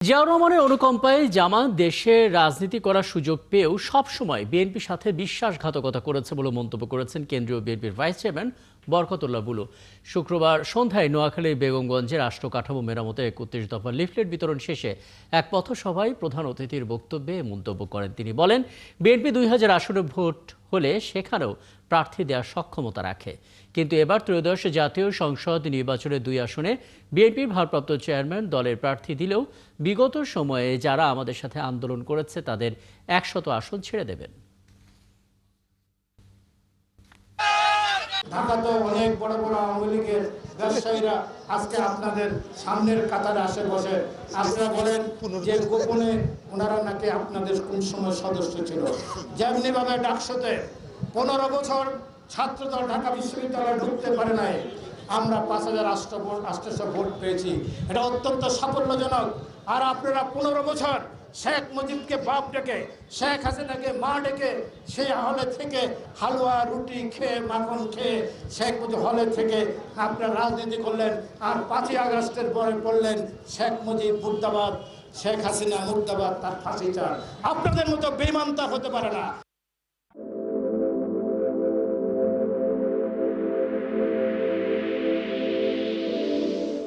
জিয়াউর রহমানের অনুকম্পায় জামাত দেশে রাজনীতি করার সুযোগ পেয়েও সবসময় বিএনপির সাথে বিশ্বাসঘাতকতা করেছে বলে মন্তব্য করেছেন কেন্দ্রীয় বিএনপির ভাইস চেয়ারম্যান বরকতুল্লাহ বুলু। শুক্রবার সন্ধ্যায় নোয়াখালীর বেগমগঞ্জে রাষ্ট্র কাঠামো মেরামতের ৩১ দফা লিফলেট বিতরণ শেষে এক পথসভায় প্রধান অতিথির বক্তব্যে মন্তব্য করেন তিনি। বলেন, বিএনপি ২০০০ আসনে ভোট হলে সেখানেও প্রার্থী দেওয়ার সক্ষমতা রাখে, কিন্তু এবার ত্রয়োদশ জাতীয় সংসদ নির্বাচনের ২ আসনে বিএনপির ভারপ্রাপ্ত চেয়ারম্যান দলের প্রার্থী দিলেও বিগত সময়ে যারা আমাদের সাথে আন্দোলন করেছে তাদের ১০০ আসন ছেড়ে দেবেন। ঢাকাতে অনেক বড় বড় আওয়ামী লীগের ব্যবসায়ীরা আজকে আপনাদের সামনের কাতারে আসে বসে। আপনারা বলেন যে গোপনে ওনারা নাকি আপনাদের কোন সময় সদস্য ছিল। যেমনি ভাবে ডাকসুতে ১৫ বছর ছাত্রদল ঢাকা বিশ্ববিদ্যালয়ে ঢুকতে পারে নাই, আমরা ৫,৮০০ ভোট পেয়েছি, এটা অত্যন্ত সাফল্যজনক। আর আপনারা ১৫ বছর শেখ মুজিবকে বাপ ডেকে, শেখ হাসিনাকে মা ডেকে, সেই হলে থেকে হালুয়া রুটি খেয়ে মাখন খেয়ে শেখ মুজিব হলে থেকে আপনারা রাজনীতি করলেন। আর ৫ই আগস্টের পরে বললেন শেখ মুজিব মুর্দাবাদ, শেখ হাসিনা মুর্দাবাদ, তার ফাঁসি চান। আপনাদের মতো বেঈমানতা হতে পারে না।